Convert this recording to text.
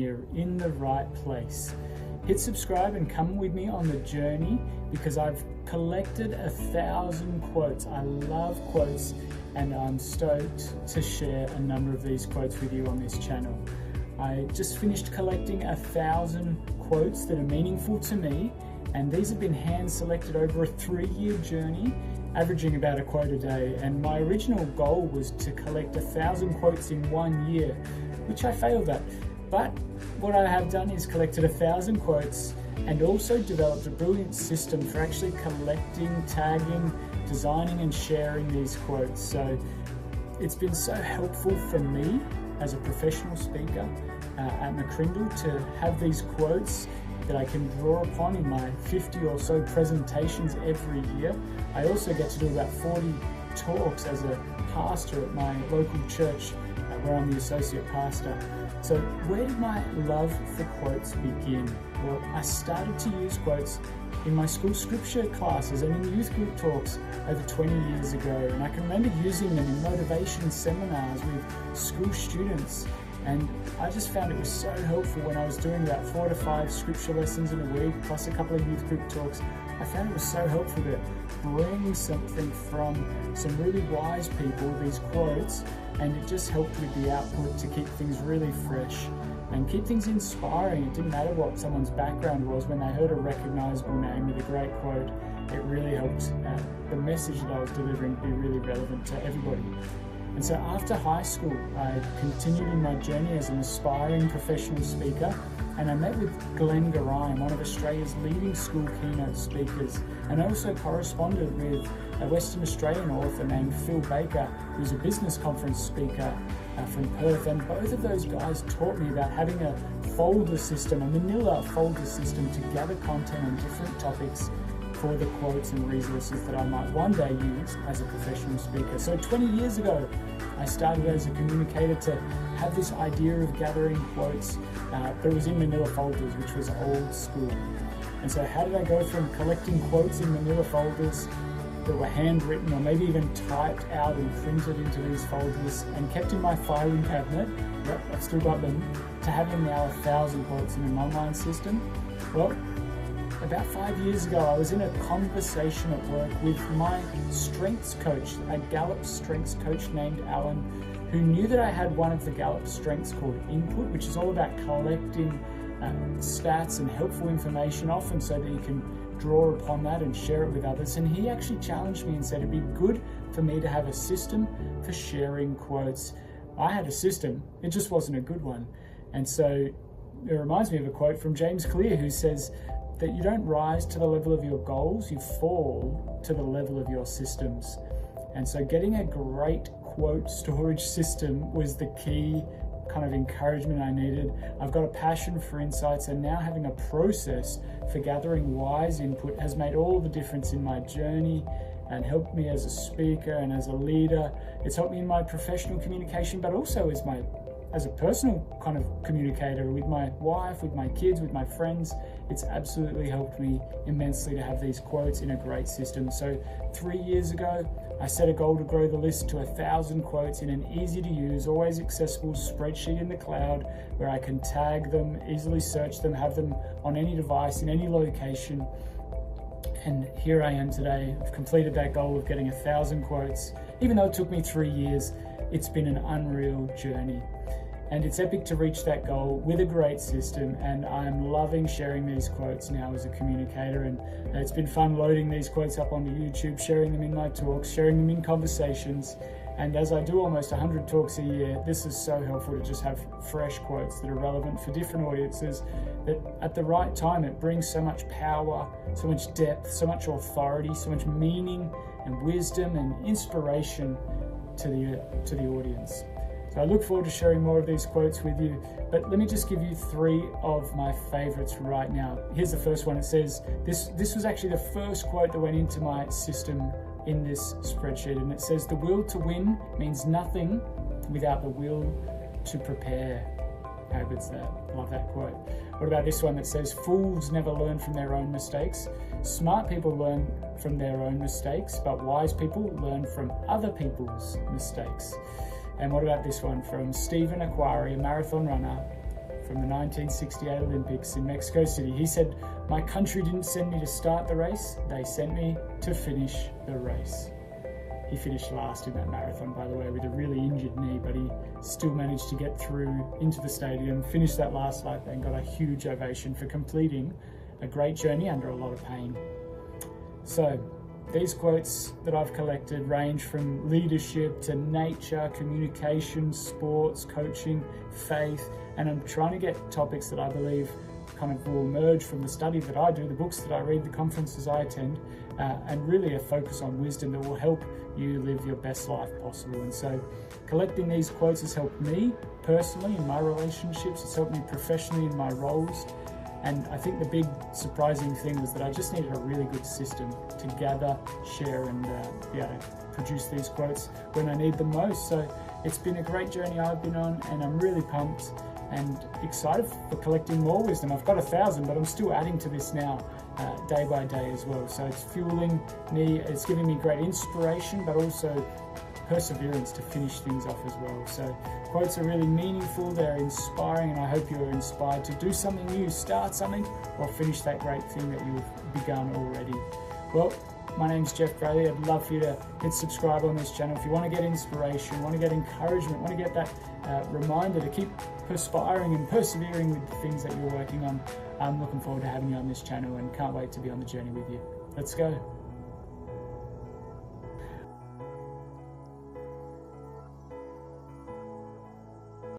You're in the right place. Hit subscribe and come with me on the journey, because I've collected 1,000 quotes. I love quotes, and I'm stoked to share a number of these quotes with you on this channel. I just finished collecting 1,000 quotes that are meaningful to me, and these have been hand selected over a 3-year journey, averaging about a quote a day. And my original goal was to collect 1,000 quotes in 1 year, which I failed at. But what I have done is collected 1,000 quotes and also developed a brilliant system for actually collecting, tagging, designing and sharing these quotes. So it's been so helpful for me as a professional speaker at McCrindle to have these quotes that I can draw upon in my 50 or so presentations every year. I also get to do about 40 talks as a pastor at my local church where I'm the associate pastor. So where did my love for quotes begin? Well, I started to use quotes in my school scripture classes and in youth group talks over 20 years ago. And I can remember using them in motivation seminars with school students. And I just found it was so helpful when I was doing about 4 to 5 scripture lessons in a week, plus a couple of youth group talks. I found it was so helpful to bring something from some really wise people, these quotes, and it just helped with the output to keep things really fresh and keep things inspiring. It didn't matter what someone's background was. When they heard a recognizable name with a great quote, it really helped the message that I was delivering be really relevant to everybody. And so after high school, I continued in my journey as an aspiring professional speaker, and I met with Glenn Garine, one of Australia's leading school keynote speakers, and I also corresponded with a Western Australian author named Phil Baker, who's a business conference speaker from Perth. And both of those guys taught me about having a folder system, a manila folder system, to gather content on different topics for the quotes and resources that I might one day use as a professional speaker. So 20 years ago, I started as a communicator to have this idea of gathering quotes, but it was in manila folders, which was old school. And so how did I go from collecting quotes in manila folders that were handwritten or maybe even typed out and printed into these folders and kept in my filing cabinet, yep, I've still got them, to having now 1,000 quotes in an online system? Well, about 5 years ago, I was in a conversation at work with my strengths coach, a Gallup strengths coach named Alan, who knew that I had one of the Gallup strengths called Input, which is all about collecting stats and helpful information, often so that you can draw upon that and share it with others. And he actually challenged me and said it'd be good for me to have a system for sharing quotes. I had a system, it just wasn't a good one. And so it reminds me of a quote from James Clear, who says that you don't rise to the level of your goals, you fall to the level of your systems. And so getting a great quote storage system was the key kind of encouragement I needed. I've got a passion for insights, and now having a process for gathering wise input has made all the difference in my journey and helped me as a speaker and as a leader. It's helped me in my professional communication, but also as a personal kind of communicator with my wife, with my kids, with my friends. It's absolutely helped me immensely to have these quotes in a great system. So 3 years ago, I set a goal to grow the list to 1,000 quotes in an easy to use, always accessible spreadsheet in the cloud where I can tag them, easily search them, have them on any device, in any location. And here I am today. I've completed that goal of getting 1,000 quotes. Even though it took me 3 years, it's been an unreal journey. And it's epic to reach that goal with a great system, and I'm loving sharing these quotes now as a communicator. And it's been fun loading these quotes up onto YouTube, sharing them in my talks, sharing them in conversations. And as I do almost 100 talks a year, this is so helpful to just have fresh quotes that are relevant for different audiences, that at the right time it brings so much power, so much depth, so much authority, so much meaning and wisdom and inspiration to the audience. So I look forward to sharing more of these quotes with you, but let me just give you 3 of my favorites right now. Here's the first one. It says, this was actually the first quote that went into my system in this spreadsheet, and it says, "The will to win means nothing without the will to prepare." How good's that? I love that quote. What about this one that says, "Fools never learn from their own mistakes. Smart people learn from their own mistakes, but wise people learn from other people's mistakes." And what about this one from Stephen Aquari, a marathon runner? from the 1968 Olympics in Mexico City. He said, "My country didn't send me to start the race, they sent me to finish the race." He finished last in that marathon, by the way, with a really injured knee, but he still managed to get through into the stadium, finish that last lap, and got a huge ovation for completing a great journey under a lot of pain. So, these quotes that I've collected range from leadership to nature, communication, sports, coaching, faith, and I'm trying to get topics that I believe kind of will emerge from the study that I do, the books that I read, the conferences I attend, and really a focus on wisdom that will help you live your best life possible. And so collecting these quotes has helped me personally in my relationships, it's helped me professionally in my roles. And I think the big surprising thing was that I just needed a really good system to gather, share, and be able to produce these quotes when I need them most. So it's been a great journey I've been on, and I'm really pumped and excited for collecting more wisdom. I've got 1,000, but I'm still adding to this now, day by day as well. So it's fueling me, it's giving me great inspiration, but also perseverance to finish things off as well. So quotes are really meaningful, they're inspiring, and I hope you're inspired to do something new, start something, or finish that great thing that you've begun already. Well, my name's Jeff Braley. I'd love for you to hit subscribe on this channel. If you want to get inspiration, want to get encouragement, want to get that reminder to keep perspiring and persevering with the things that you're working on, I'm looking forward to having you on this channel and can't wait to be on the journey with you. Let's go.